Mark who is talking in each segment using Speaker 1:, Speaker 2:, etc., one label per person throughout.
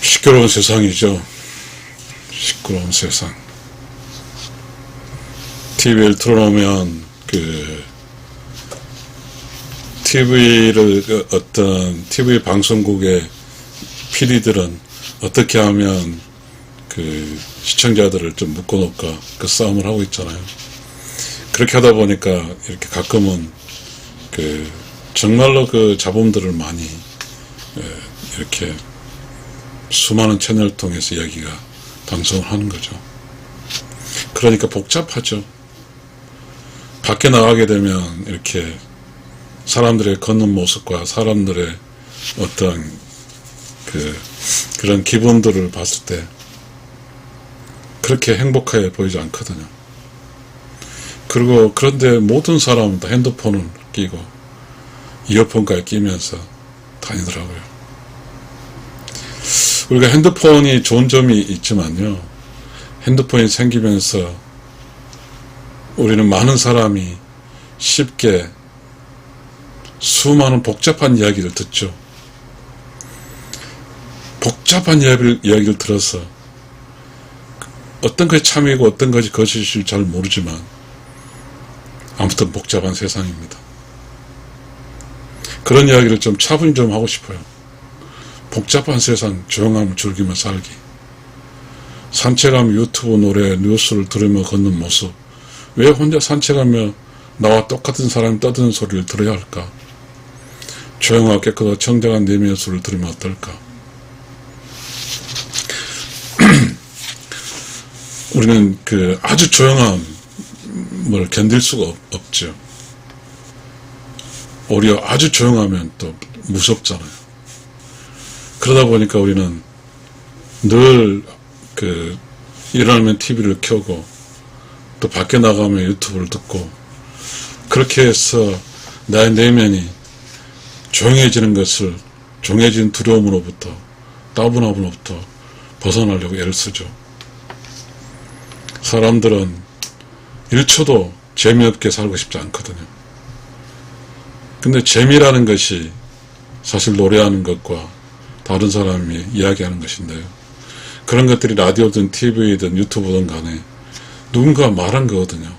Speaker 1: 시끄러운 세상이죠. 시끄러운 세상. TV를 틀어놓으면 TV를 어떤 TV 방송국의 PD들은 어떻게 하면 시청자들을 좀 묶어놓을까 그 싸움을 하고 있잖아요. 그렇게 하다 보니까 이렇게 가끔은 정말로 잡음들을 많이 이렇게 수많은 채널을 통해서 이야기가 방송을 하는 거죠. 그러니까 복잡하죠. 밖에 나가게 되면 이렇게 사람들의 걷는 모습과 사람들의 어떤 그런 기분들을 봤을 때 그렇게 행복해 보이지 않거든요. 그리고 그런데 모든 사람은 다 핸드폰을 끼고 이어폰까지 끼면서 다니더라고요. 우리가 핸드폰이 좋은 점이 있지만요, 핸드폰이 생기면서 우리는 많은 사람이 쉽게 수많은 복잡한 이야기를 듣죠. 복잡한 이야기를 들어서 어떤 것이 참이고 어떤 것이 거짓일지 잘 모르지만 아무튼 복잡한 세상입니다. 그런 이야기를 좀 차분히 좀 하고 싶어요. 복잡한 세상 조용함을 즐기며 살기. 산책하며 유튜브 노래 뉴스를 들으며 걷는 모습. 왜 혼자 산책하며 나와 똑같은 사람이 떠드는 소리를 들어야 할까? 조용하고 깨끗하고 청정한 내 모습을 들으면 어떨까? 우리는 아주 조용함을 견딜 수가 없죠. 오히려 아주 조용하면 또 무섭잖아요. 그러다 보니까 우리는 늘 일어나면 TV를 켜고 또 밖에 나가면 유튜브를 듣고 그렇게 해서 나의 내면이 조용해지는 두려움으로부터 따분함으로부터 벗어나려고 애를 쓰죠. 사람들은 1초도 재미없게 살고 싶지 않거든요. 근데 재미라는 것이 사실 노래하는 것과 다른 사람이 이야기하는 것인데요. 그런 것들이 라디오든 TV든 유튜브든 간에 누군가 말한 거거든요.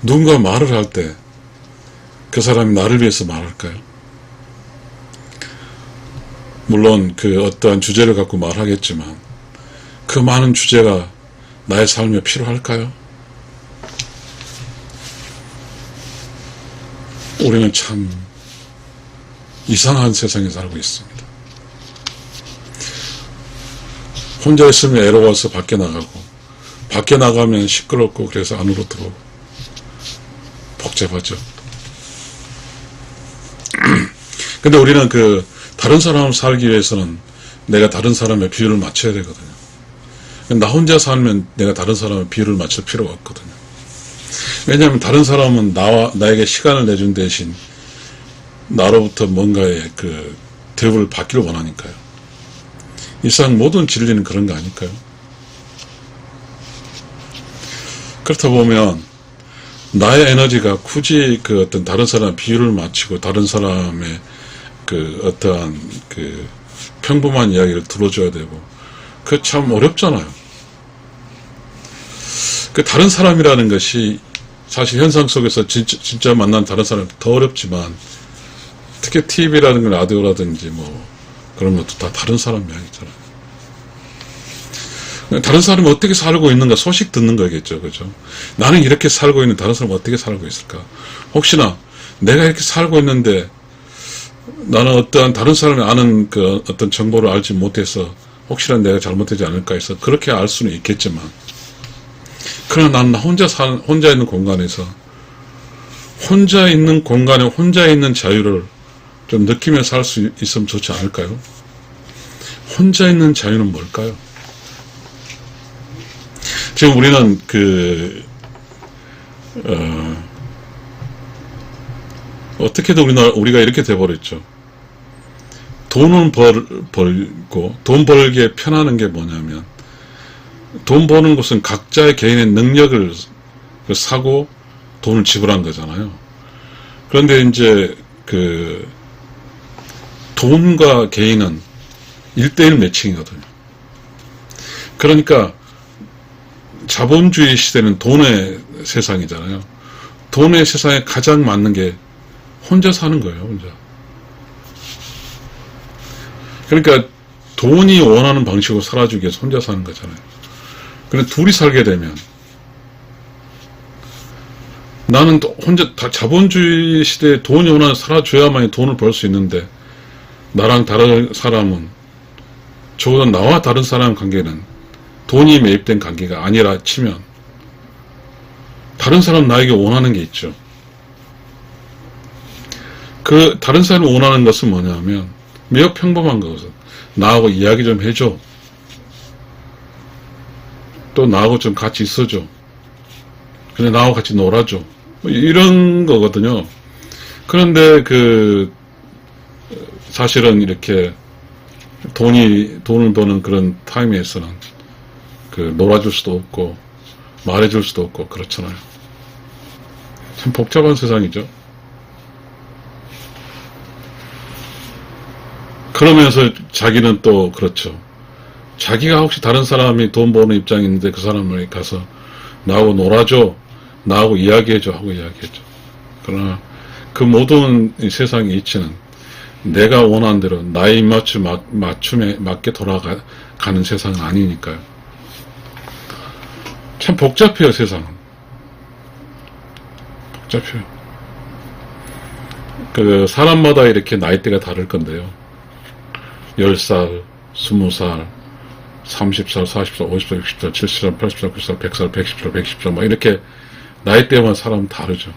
Speaker 1: 누군가 말을 할 때 그 사람이 나를 위해서 말할까요? 물론 어떠한 주제를 갖고 말하겠지만 그 많은 주제가 나의 삶에 필요할까요? 우리는 참 이상한 세상에 살고 있습니다. 혼자 있으면 애로워서 밖에 나가고 밖에 나가면 시끄럽고 그래서 안으로 들어오고 복잡하죠. 근데 우리는 다른 사람을 살기 위해서는 내가 다른 사람의 비율을 맞춰야 되거든요. 나 혼자 살면 내가 다른 사람의 비율을 맞출 필요가 없거든요. 왜냐하면 다른 사람은 나에게 시간을 내준 대신 나로부터 뭔가의 대우를 받기를 원하니까요. 이 세상 모든 진리는 그런 거 아닐까요? 그렇다 보면 나의 에너지가 굳이 어떤 다른 사람의 비율을 맞추고 다른 사람의 어떠한 평범한 이야기를 들어줘야 되고 그거 참 어렵잖아요. 다른 사람이라는 것이 사실 현상 속에서 진짜 만난 다른 사람이 더 어렵지만 특히 TV라든가 라디오라든지 그런 것도 다 다른 사람 이야기잖아요. 다른 사람이 어떻게 살고 있는가 소식 듣는 거겠죠. 그죠? 나는 이렇게 살고 있는데 다른 사람은 어떻게 살고 있을까? 혹시나 내가 이렇게 살고 있는데 나는 어떠한 다른 사람이 아는 어떤 정보를 알지 못해서 혹시나 내가 잘못되지 않을까 해서 그렇게 알 수는 있겠지만 그러나 나는 혼자 있는 공간에서 혼자 있는 공간에 혼자 있는 자유를 좀 느끼며 살 수 있으면 좋지 않을까요? 혼자 있는 자유는 뭘까요? 지금 우리는 어떻게든 우리가 이렇게 돼버렸죠. 돈을 벌고 돈 벌기에 편하는 게 뭐냐면 돈 버는 것은 각자의 개인의 능력을 사고 돈을 지불한 거잖아요. 그런데 이제 돈과 개인은 1대1 매칭이거든요. 그러니까 자본주의 시대는 돈의 세상이잖아요. 돈의 세상에 가장 맞는 게 혼자 사는 거예요. 혼자. 그러니까 돈이 원하는 방식으로 살아주기 위해서 혼자 사는 거잖아요. 그런데 둘이 살게 되면 나는 혼자 자본주의 시대에 돈이 원하는 살아줘야만이 돈을 벌 수 있는데 나랑 다른 사람은 적어도 나와 다른 사람 관계는 돈이 매입된 관계가 아니라 치면 다른 사람 나에게 원하는 게 있죠. 그 다른 사람이 원하는 것은 뭐냐면 매우 평범한 것은 나하고 이야기 좀 해줘. 또 나하고 좀 같이 있어줘. 그냥 나하고 같이 놀아줘. 이런 거거든요. 그런데 사실은 이렇게 돈을 버는 그런 타임에서는 놀아줄 수도 없고 말해줄 수도 없고 그렇잖아요. 참 복잡한 세상이죠. 그러면서 자기는 또 그렇죠. 자기가 혹시 다른 사람이 돈 버는 입장인데 그 사람을 가서 나하고 놀아줘, 나하고 이야기해줘 하고 이야기해줘. 그러나 그 모든 세상의 이치는 내가 원하는 대로 나의 맞춤에 맞게 돌아가는 세상은 아니니까요. 참 복잡해요, 세상은. 복잡해요. 사람마다 이렇게 나이대가 다를 건데요. 10살, 20살, 30살, 40살, 50살, 60살, 70살, 80살, 90살, 100살, 110살, 110살, 뭐 이렇게 나이대만 사람 다르죠.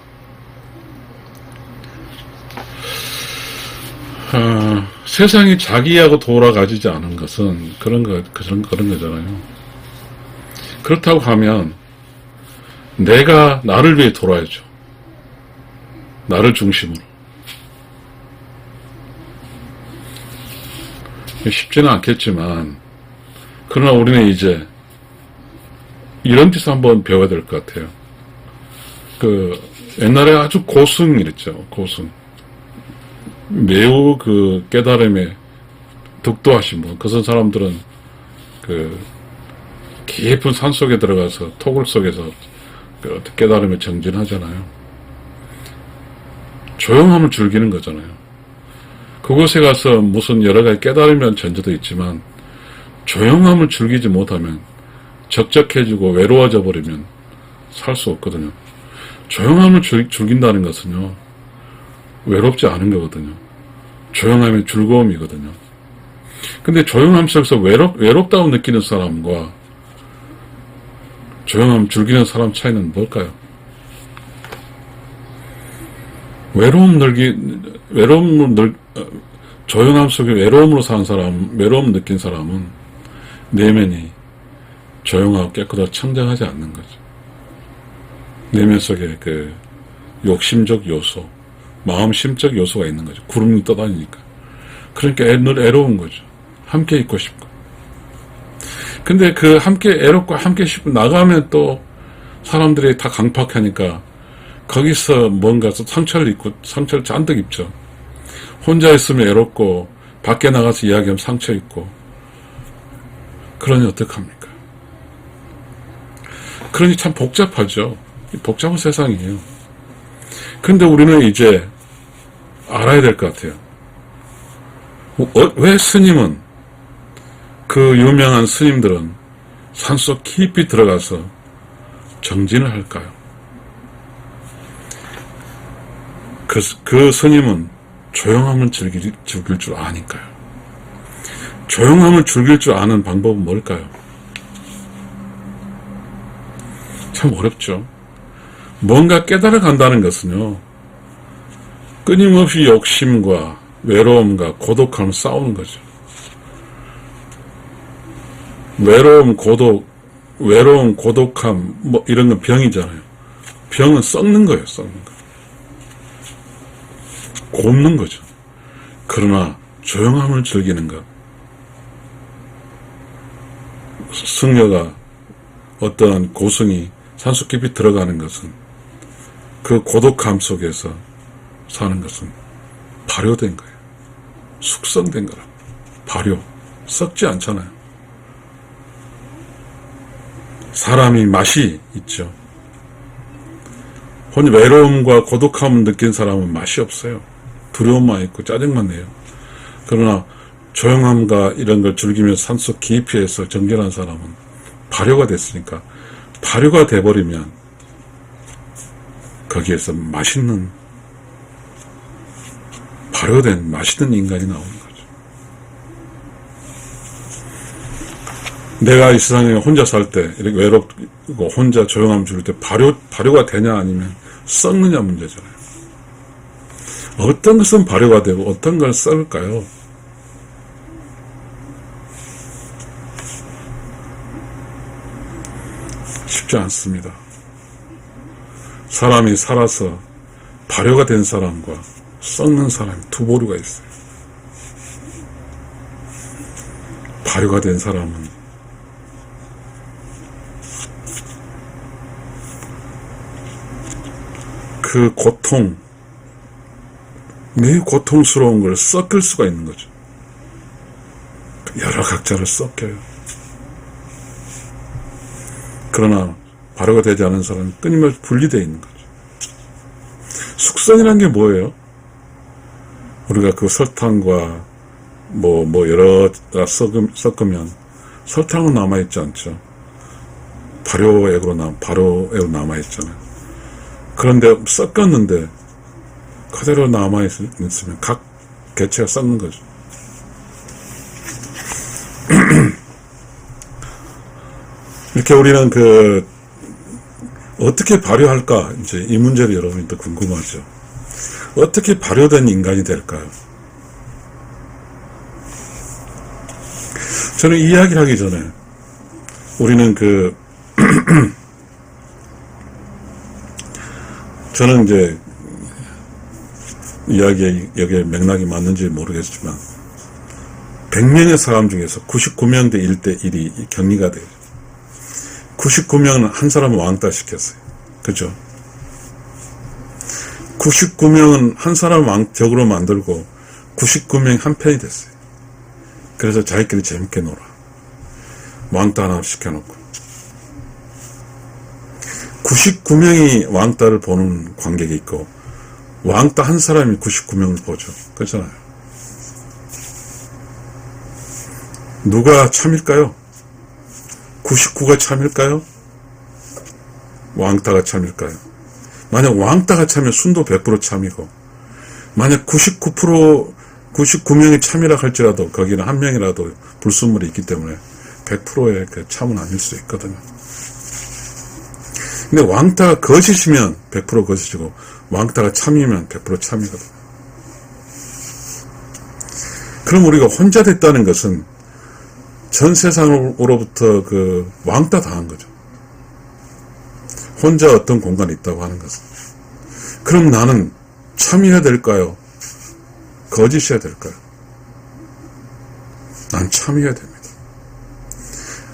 Speaker 1: 세상이 자기하고 돌아가지지 않은 것은 그런 거잖아요. 그렇다고 하면 내가 나를 위해 돌아야죠. 나를 중심으로. 쉽지는 않겠지만 그러나 우리는 이제 이런 뜻을 한번 배워야 될 것 같아요. 옛날에 아주 고승 이랬죠. 고승. 매우 깨달음에 득도하신 분. 그런 사람들은 깊은 산 속에 들어가서 토굴 속에서 깨달음에 정진하잖아요. 조용함을 즐기는 거잖아요. 그곳에 가서 무슨 여러 가지 깨달으면 전제도 있지만 조용함을 즐기지 못하면 적적해지고 외로워져 버리면 살 수 없거든요. 조용함을 즐긴다는 것은요, 외롭지 않은 거거든요. 조용함의 즐거움이거든요. 근데 조용함 속에서 외롭다고 느끼는 사람과 조용함을 즐기는 사람 차이는 뭘까요? 조용함 속에 외로움으로 사는 사람, 외로움 느낀 사람은 내면이 조용하고 깨끗하고 청정하지 않는 거죠. 내면 속에 욕심적 요소, 마음심적 요소가 있는 거죠. 구름이 떠다니니까. 그러니까 늘 애로운 거죠. 함께 있고 싶고. 근데 함께 애롭고 함께 싶고 나가면 또 사람들이 다 강팍하니까 거기서 뭔가 상처를 잔뜩 입죠. 혼자 있으면 애롭고 밖에 나가서 이야기하면 상처 있고. 그러니 어떡합니까? 그러니 참 복잡하죠. 복잡한 세상이에요. 근데 우리는 이제 알아야 될 것 같아요. 왜 스님은, 유명한 스님들은 산속 깊이 들어가서 정진을 할까요? 그 스님은 조용함을 즐길 줄 아니까요. 조용함을 즐길 줄 아는 방법은 뭘까요? 참 어렵죠. 뭔가 깨달아 간다는 것은요, 끊임없이 욕심과 외로움과 고독함을 싸우는 거죠. 외로움, 고독함, 뭐 이런 건 병이잖아요. 병은 썩는 거예요, 썩는 거. 곱는 거죠. 그러나 조용함을 즐기는 것. 승려가 어떠한 고승이 산속 깊이 들어가는 것은 그 고독함 속에서 사는 것은 발효된 거예요. 숙성된 거라. 발효, 썩지 않잖아요. 사람이 맛이 있죠. 혼자 외로움과 고독함을 느낀 사람은 맛이 없어요. 두려움만 있고 짜증만 내요. 그러나 조용함과 이런 걸 즐기며 산속 깊이에서 정결한 사람은 발효가 됐으니까, 발효가 돼버리면 거기에서 맛있는, 발효된 맛있는 인간이 나오는 거죠. 내가 이 세상에 혼자 살 때, 이렇게 외롭고 혼자 조용함 줄 때 발효가 되냐 아니면 썩느냐 문제잖아요. 어떤 것은 발효가 되고 어떤 걸 썩을까요? 쉽지 않습니다. 사람이 살아서 발효가 된 사람과 썩는 사람이 두 부류가 있어요. 발효가 된 사람은 그 고통, 매우 고통스러운 걸 섞을 수가 있는 거죠. 여러 각자를 섞여요. 그러나 발효가 되지 않은 사람은 끊임없이 분리되어 있는 거죠. 숙성이라는 게 뭐예요? 우리가 그 설탕과 여러 섞으면 설탕은 남아있지 않죠. 발효액으로 남아있잖아요. 그런데 섞었는데 그대로 남아있으면 각 개체가 썩는 거죠. 이렇게 우리는 어떻게 발효할까? 이제 이 문제를 여러분이 더 궁금하죠. 어떻게 발효된 인간이 될까요? 저는 이야기를 하기 전에 우리는 저는 이제 이야기에 여기에 맥락이 맞는지 모르겠지만 100명의 사람 중에서 99명 대 1대 1이 격리가 돼요. 99명은 한 사람을 왕따시켰어요. 그죠? 99명은 한 사람을 왕적으로 만들고 99명이 한 편이 됐어요. 그래서 자기끼리 재밌게 놀아. 왕따 하나 시켜놓고. 99명이 왕따를 보는 관객이 있고 왕따 한 사람이 99명을 보죠. 그렇잖아요. 누가 참일까요? 99가 참일까요? 왕따가 참일까요? 만약 왕따가 참이면 순도 100% 참이고, 만약 99명이 참이라 할지라도 거기는 한 명이라도 불순물이 있기 때문에 100%의 그 참은 아닐 수 있거든요. 근데 왕따가 거짓이면 100% 거짓이고 왕따가 참이면 100% 참이거든요. 그럼 우리가 혼자 됐다는 것은 전 세상으로부터 왕따 당한 거죠. 혼자 어떤 공간에 있다고 하는 것은. 그럼 나는 참여해야 될까요? 거짓해야 될까요? 난 참여해야 됩니다.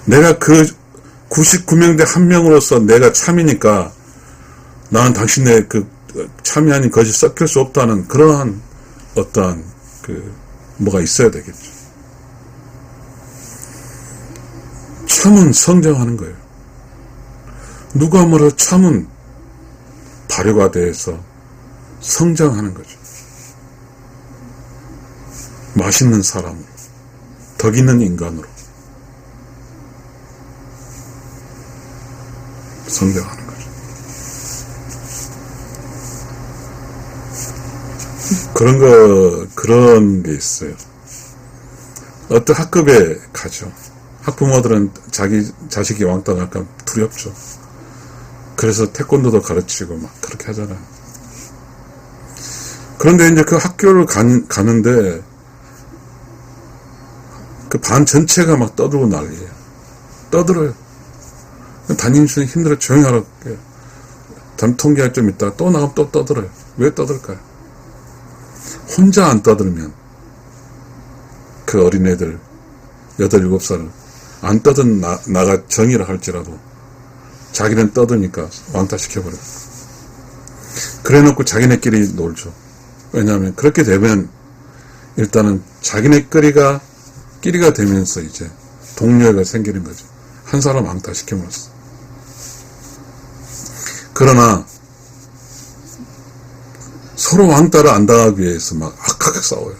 Speaker 1: 내가 99명 대 1명으로서 내가 참이니까 나는 당신의 참이 아닌 거짓 섞일 수 없다는 그러한 어떠한 뭐가 있어야 되겠죠. 참은 성장하는 거예요. 누가 뭐라 참은 발효가 돼서 성장하는 거죠. 맛있는 사람으로, 덕 있는 인간으로 성장하는 거죠. 그런 게 있어요. 어떤 학급에 가죠. 학부모들은 자기 자식이 왕따 날까 두렵죠. 그래서 태권도도 가르치고 막 그렇게 하잖아요. 그런데 이제 그 학교를 가는데 그 반 전체가 막 떠들고 난리예요. 떠들어요. 담임선생님 힘들어 조용히 하라고 해요. 통계할 좀 있다가 또 나가면 또 떠들어요. 왜 떠들까요? 혼자 안 떠들면 그 어린애들 8, 7살 안 떠든 나가 정이라 할지라도 자기는 떠드니까 왕따시켜버려요. 그래 놓고 자기네끼리 놀죠. 왜냐하면 그렇게 되면 일단은 자기네끼리가 끼리가 되면서 이제 동료애가 생기는 거죠. 한 사람 왕따시킴으로써. 그러나 서로 왕따를 안 당하기 위해서 막 악하게 싸워요.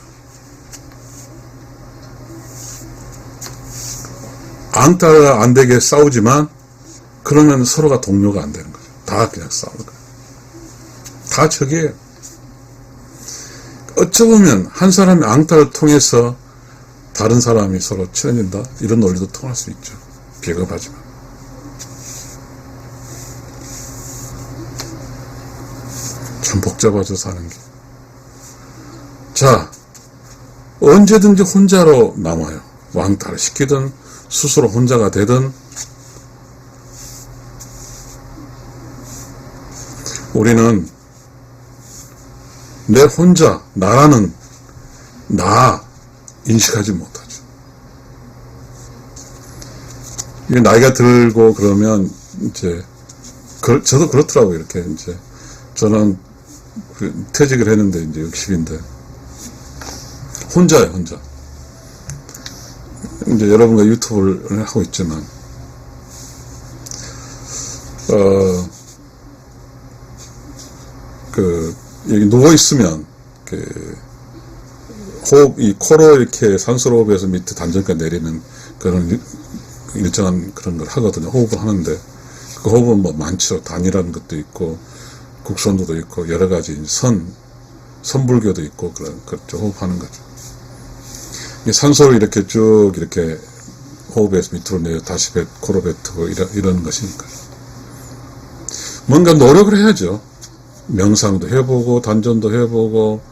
Speaker 1: 왕따가 안 되게 싸우지만 그러면 서로가 동료가 안 되는 거죠. 다 그냥 싸우는 거예요. 다 적이에요. 어쩌보면 한 사람의 왕따를 통해서 다른 사람이 서로 친해진다? 이런 논리도 통할 수 있죠. 비겁하지만. 참 복잡하죠, 사는 게. 자, 언제든지 혼자로 남아요. 왕따를 시키든 스스로 혼자가 되든 우리는 내 혼자, 나라는 나 인식하지 못하죠. 나이가 들고 그러면 이제 저도 그렇더라고요. 이렇게 이제 저는 퇴직을 했는데 이제 60인데 혼자예요, 혼자. 이제 여러분과 유튜브를 하고 있지만 여기 누워있으면, 이 코로 이렇게 산소를 호흡해서 밑에 단전까지 내리는 그런 일정한 그런 걸 하거든요. 호흡을 하는데, 그 호흡은 뭐 많죠. 단이라는 것도 있고, 국선도도 있고, 여러 가지, 선불교도 있고, 그렇죠. 호흡하는 거죠. 이 산소를 이렇게 쭉, 이렇게 호흡해서 밑으로 내려 다시 코로 뱉고, 이런 것이니까. 뭔가 노력을 해야죠. 명상도 해보고 단전도 해보고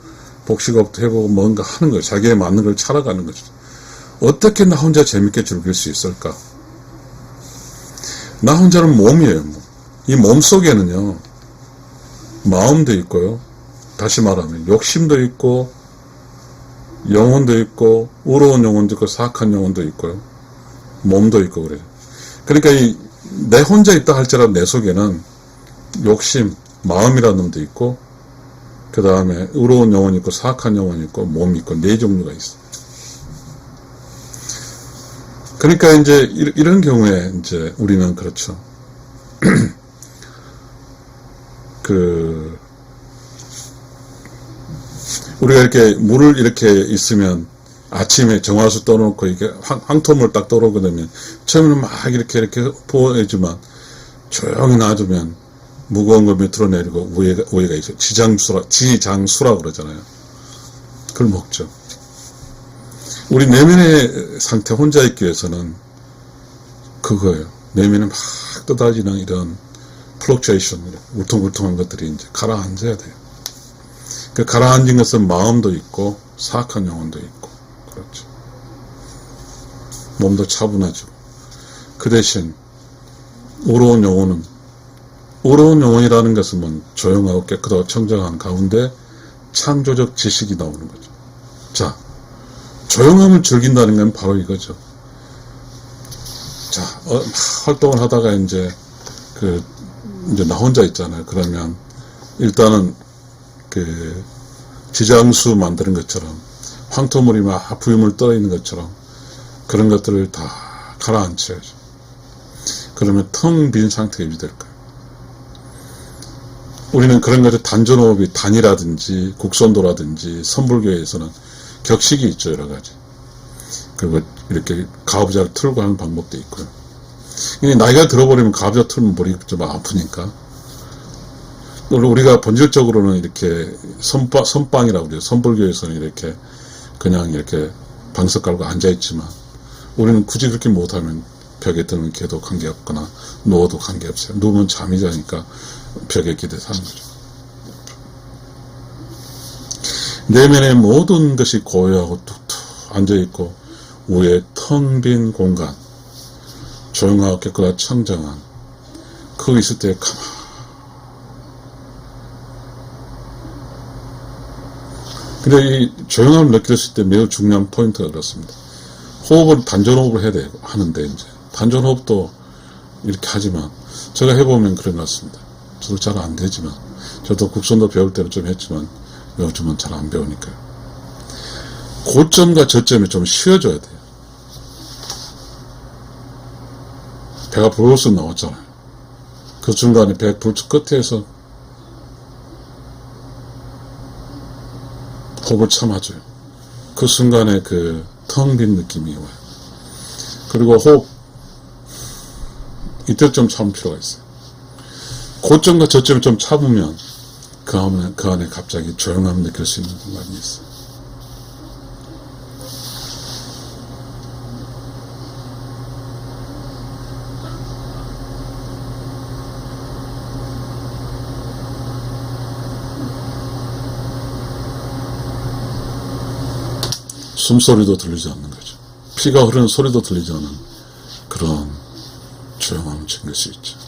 Speaker 1: 복식업도 해보고 뭔가 하는 거예요. 자기에 맞는 걸 찾아가는 거죠. 어떻게 나 혼자 재밌게 즐길 수 있을까? 나 혼자는 몸이에요. 이 몸 속에는요 마음도 있고요, 다시 말하면 욕심도 있고 영혼도 있고 의로운 영혼도 있고 사악한 영혼도 있고요, 몸도 있고 그래요. 그러니까 내 혼자 있다 할지라도 내 속에는 욕심, 마음이라는 놈도 있고, 그 다음에 의로운 영혼이 있고 사악한 영혼이 있고 몸이 있고 네 종류가 있어. 그러니까 이제 이런 경우에 이제 우리는 그렇죠. 우리가 이렇게 물을 이렇게 있으면 아침에 정화수 떠놓고 이게 황토물 딱 떠오르게 되면 처음에는 막 이렇게 부어내지만 조용히 놔두면 무거운 걸 밑으로 내리고 위에가 있어요. 지장수라고 그러잖아요. 그걸 먹죠. 우리 내면의 상태 혼자 있기 위해서는 그거예요. 내면에 막 떠다지는 이런 플럭츄에이션, 울퉁불퉁한 것들이 이제 가라앉아야 돼요. 그 가라앉은 것은 마음도 있고 사악한 영혼도 있고 그렇죠. 몸도 차분하죠. 그 대신 의로운 영혼이라는 것은 뭐 조용하고 깨끗하고 청정한 가운데 창조적 지식이 나오는 거죠. 자, 조용함을 즐긴다는 건 바로 이거죠. 자, 활동을 하다가 이제 나 혼자 있잖아요. 그러면 일단은 지장수 만드는 것처럼 황토물이 막 부유물 떠 있는 것처럼 그런 것들을 다 가라앉혀야죠. 그러면 텅 빈 상태가 유지될 거예요. 우리는 그런 것을 단전호흡이 단이라든지 국선도라든지 선불교에서는 격식이 있죠. 여러 가지. 그리고 이렇게 가부좌를 틀고 하는 방법도 있고요. 나이가 들어버리면 가부좌 틀면 머리가 좀 아프니까. 우리가 본질적으로는 이렇게 선방이라고 그래요. 선불교에서는 이렇게 그냥 이렇게 방석 깔고 앉아있지만 우리는 굳이 그렇게 못하면 벽에 드는 개도 관계없거나 누워도 관계없어요. 누우면 잠이 자니까 벽에 기대서 하는 거죠. 내면의 모든 것이 고요하고 툭툭 앉아있고 위에 텅 빈 공간, 조용하고 깨끗하고 청정한, 거기 있을 때 가만히 근데 이 조용함을 느낄 때 매우 중요한 포인트가 그렇습니다. 호흡을 단전호흡을 해야 하는데 이제 단전호흡도 이렇게 하지만 제가 해보면 그런 것 같습니다. 저도 잘 안 되지만 저도 국선도 배울 때는 좀 했지만 요즘은 잘 안 배우니까요. 고점과 저점이 좀 쉬어져야 돼요. 배가 부르륵 나왔잖아요. 그 중간에 배 불뚝 끝에서 호흡을 참아줘요. 그 순간에 그 텅 빈 느낌이 와요. 그리고 호흡, 이때 좀 참을 필요가 있어요. 고점과 저점을 좀 참으면 그 안에 갑자기 조용함을 느낄 수 있는 공간이 있어요. 숨소리도 들리지 않는 거죠. 피가 흐르는 소리도 들리지 않는 그런 조용함을 챙길 수 있죠.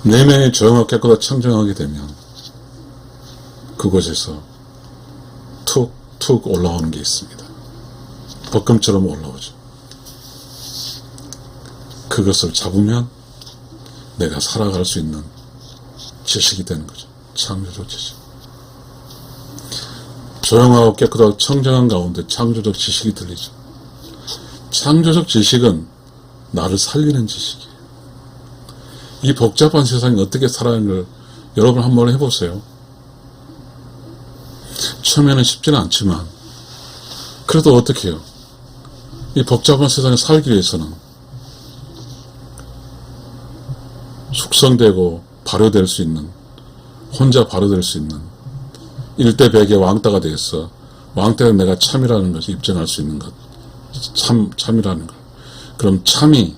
Speaker 1: 내면이 조용하고 깨끗하고 청정하게 되면 그곳에서 툭툭 올라오는 게 있습니다. 벚금처럼 올라오죠. 그것을 잡으면 내가 살아갈 수 있는 지식이 되는 거죠. 창조적 지식. 조용하고 깨끗하고 청정한 가운데 창조적 지식이 들리죠. 창조적 지식은 나를 살리는 지식이에요. 이 복잡한 세상이 어떻게 살아가는 걸 여러분 한번 해보세요. 처음에는 쉽지는 않지만 그래도 어떻게 해요? 이 복잡한 세상에 살기 위해서는 숙성되고 발효될 수 있는, 혼자 발효될 수 있는 1대 100의 왕따가 되어서 왕따가 내가 참이라는 것을 입증할 수 있는 것, 참이라는 것. 그럼 참이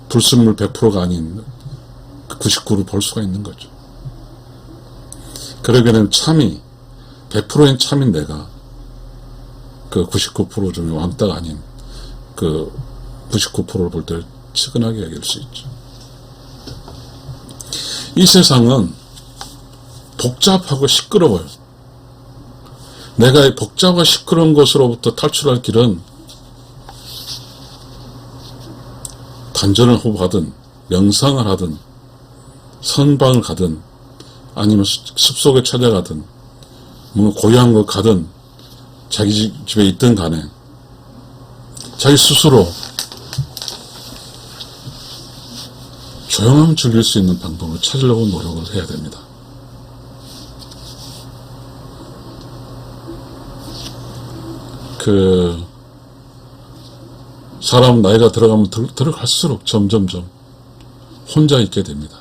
Speaker 1: 불순물 100%가 아닌 99를 볼 수가 있는 거죠. 그러게 되면 참이 100%인 참인 내가 그 99% 중에 왕따가 아닌 그 99%를 볼 때 측은하게 여길 수 있죠. 이 세상은 복잡하고 시끄러워요. 내가 이 복잡하고 시끄러운 것으로부터 탈출할 길은 단전을 호흡하든 명상을 하든 선방을 가든 아니면 숲속에 찾아가든 뭐 고향을 가든 자기 집에 있든 간에 자기 스스로 조용함을 즐길 수 있는 방법을 찾으려고 노력을 해야 됩니다. 사람 나이가 들어가면 들어갈수록 점점점 혼자 있게 됩니다.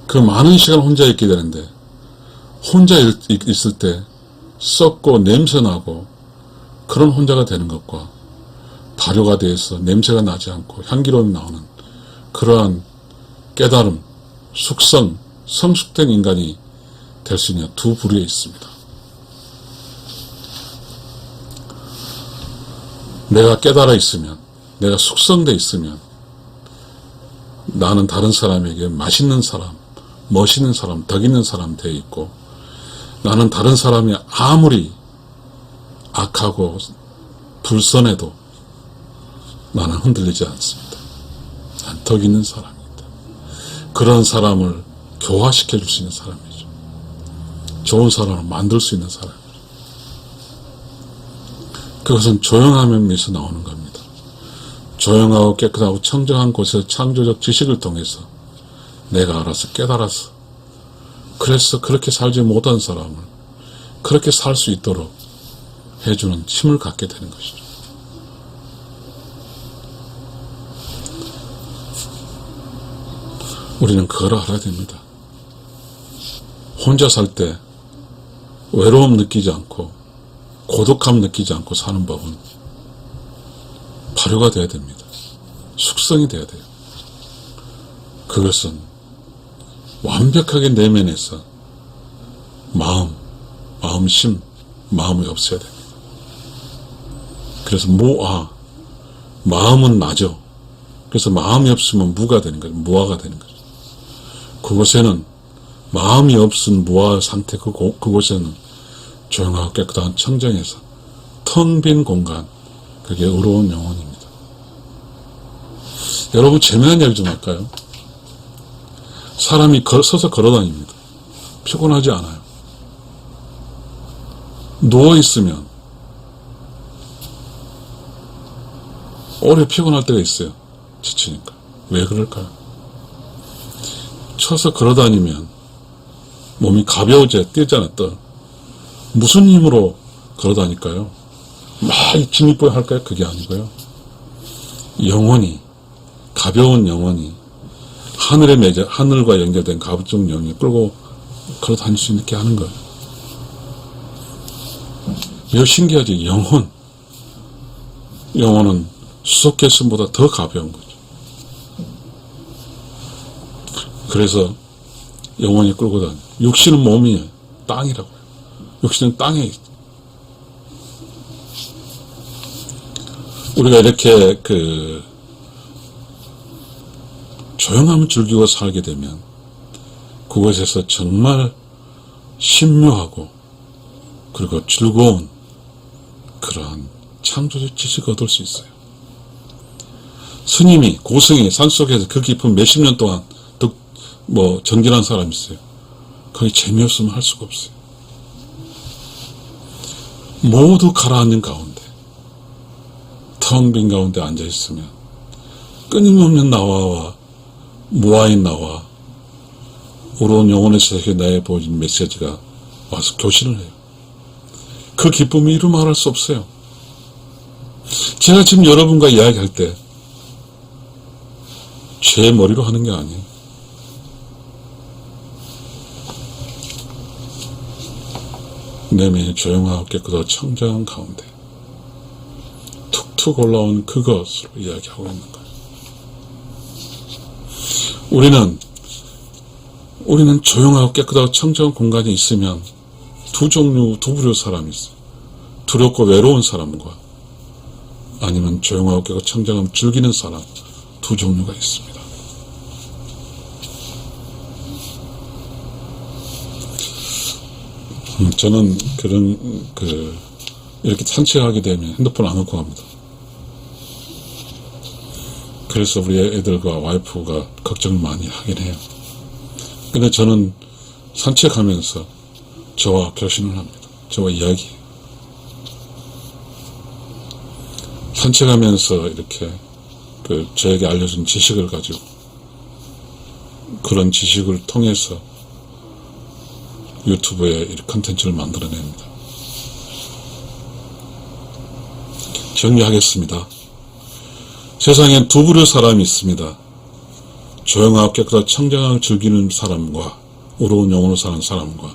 Speaker 1: 그 많은 시간 혼자 있게 되는데 혼자 있을 때 썩고 냄새나고 그런 혼자가 되는 것과 발효가 되어서 냄새가 나지 않고 향기로움이 나오는 그러한 깨달음, 숙성, 성숙된 인간이 될 수 있는 두 부류에 있습니다. 내가 깨달아 있으면, 내가 숙성되어 있으면 나는 다른 사람에게 맛있는 사람, 멋있는 사람, 덕 있는 사람 되어 있고 나는 다른 사람이 아무리 악하고 불선해도 나는 흔들리지 않습니다. 난 덕 있는 사람입니다. 그런 사람을 교화시켜 줄 수 있는 사람이죠. 좋은 사람을 만들 수 있는 사람이죠. 그것은 조용함에서 나오는 겁니다. 조용하고 깨끗하고 청정한 곳에서 창조적 지식을 통해서 내가 알아서 깨달아서 그래서 그렇게 살지 못한 사람을 그렇게 살 수 있도록 해주는 힘을 갖게 되는 것이죠. 우리는 그걸 알아야 됩니다. 혼자 살 때 외로움 느끼지 않고 고독함 느끼지 않고 사는 법은 발효가 되어야 됩니다. 숙성이 되어야 돼요. 그것은 완벽하게 내면에서 마음심, 마음이 없어야 됩니다. 그래서 마음은 나죠. 그래서 마음이 없으면 무가 되는 거죠. 무아가 되는 거죠. 그곳에는 마음이 없은 무아 상태, 그곳에는 조용하고 깨끗한 청정에서 텅 빈 공간, 그게 의로운 영혼입니다. 여러분 재미난 이야기 좀 할까요? 사람이 서서 걸어다닙니다. 피곤하지 않아요. 누워있으면 오래 피곤할 때가 있어요. 지치니까. 왜 그럴까요? 쳐서 걸어다니면 몸이 가벼워져 뛰잖아, 떠. 무슨 힘으로 걸어다닐까요? 막 진입보여 할까요? 그게 아니고요. 영혼이, 가벼운 영혼이 하늘과 연결된 가부적 영이 끌고 걸어다닐 수 있게 하는 거예요. 매우 신기하지. 영혼은 수소가스보다 더 가벼운 거죠. 그래서 영혼이 끌고 다녀요. 육신은 몸이에요. 땅이라고요. 육신은 땅에 있어요. 우리가 이렇게 조용함을 즐기고 살게 되면 그곳에서 정말 신묘하고 그리고 즐거운 그러한 창조적 지식을 얻을 수 있어요. 스님이, 고승이 산속에서 그 깊은 몇십 년 동안 정진한 사람이 있어요. 거기 재미없으면 할 수가 없어요. 모두 가라앉는 가운데, 텅 빈 가운데 앉아있으면 끊임없는 나와와 무아인 나와 우러운 영혼의 세계에 나에 보여진 메시지가 와서 교신을 해요. 그 기쁨이 이루 말할 수 없어요. 제가 지금 여러분과 이야기할 때 제 머리로 하는 게 아니에요. 내면이 조용하고 깨끗하고 청정한 가운데 툭툭 올라온 그것으로 이야기하고 있는 거예요. 우리는 조용하고 깨끗하고 청정한 공간이 있으면 두 부류의 사람이 있어요. 두렵고 외로운 사람과 아니면 조용하고 깨끗하고 청정함을 즐기는 사람, 두 종류가 있습니다. 저는 이렇게 산책하게 되면 핸드폰 안 갖고 갑니다. 그래서 우리 애들과 와이프가 걱정을 많이 하긴 해요. 근데 저는 산책하면서 저와 교신을 합니다. 저와 이야기해요. 산책하면서 이렇게 저에게 알려준 지식을 가지고 그런 지식을 통해서 유튜브에 이 컨텐츠를 만들어냅니다. 정리하겠습니다. 세상엔 두 부류의 사람이 있습니다. 조용하고 깨끗하고 청정함을 즐기는 사람과 우러운 영혼으로 사는 사람과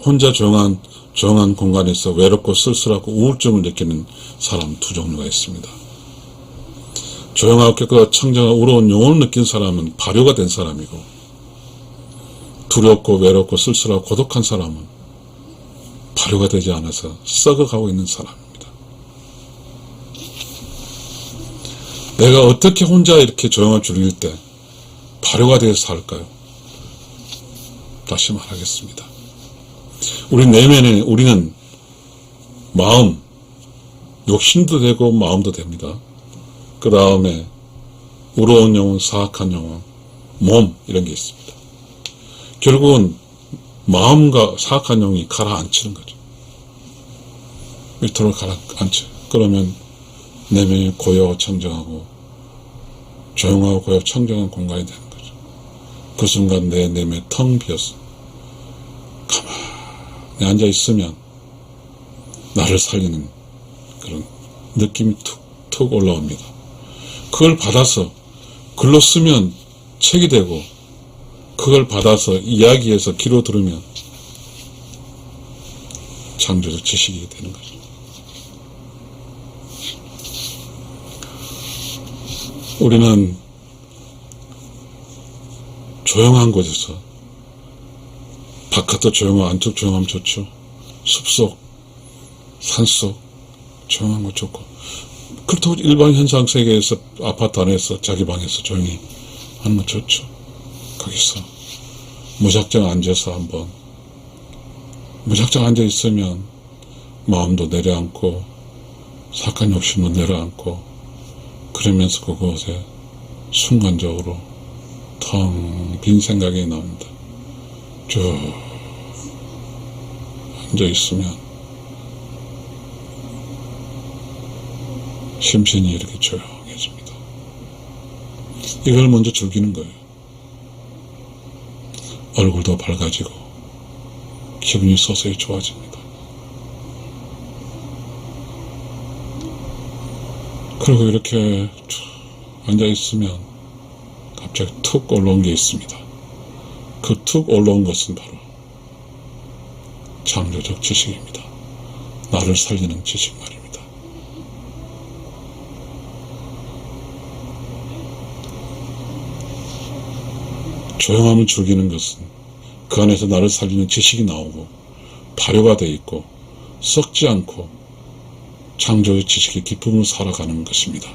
Speaker 1: 혼자 조용한 공간에서 외롭고 쓸쓸하고 우울증을 느끼는 사람 두 종류가 있습니다. 조용하고 깨끗하고 청정하고 우러운 영혼을 느낀 사람은 발효가 된 사람이고 두렵고 외롭고 쓸쓸하고 고독한 사람은 발효가 되지 않아서 썩어가고 있는 사람입니다. 내가 어떻게 혼자 이렇게 조용함을 즐길 때 발효가 되어서 살까요? 다시 말하겠습니다. 우리 내면에 우리는 마음, 욕심도 되고 마음도 됩니다. 그 다음에 우러운 영혼, 사악한 영혼, 몸 이런 게 있습니다. 결국은 마음과 사악한 영혼이 가라앉히는 거죠. 밑으로 가라앉혀. 그러면 내면이 고요하고 청정하고 조용하고 고요하고 청정한 공간이 되는 거죠. 그 순간 내 내면이 텅 비어서 가만히 앉아있으면 나를 살리는 그런 느낌이 툭툭 올라옵니다. 그걸 받아서 글로 쓰면 책이 되고 그걸 받아서 이야기해서 귀로 들으면 창조적 지식이 되는 거죠. 우리는 조용한 곳에서 바깥도 조용하고 안쪽 조용하면 좋죠. 숲속, 산속 조용한 거 좋고 그렇다고 일반 현상 세계에서 아파트 안에서 자기 방에서 조용히 하는 거 좋죠. 거기서 무작정 앉아서 한번 무작정 앉아있으면 마음도 내려앉고 사악한 욕심도 내려앉고 그러면서 그곳에 순간적으로 텅 빈 생각이 나옵니다. 쭉 앉아있으면 심신이 이렇게 조용해집니다. 이걸 먼저 즐기는 거예요. 얼굴도 밝아지고 기분이 서서히 좋아집니다. 그리고 이렇게 앉아있으면 갑자기 툭 올라온 게 있습니다. 그 툭 올라온 것은 바로 창조적 지식입니다. 나를 살리는 지식 말입니다. 조용함을 즐기는 것은 그 안에서 나를 살리는 지식이 나오고 발효가 되어 있고 썩지 않고 창조의 지식의 기쁨을 살아가는 것입니다.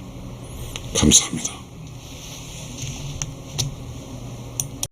Speaker 1: 감사합니다.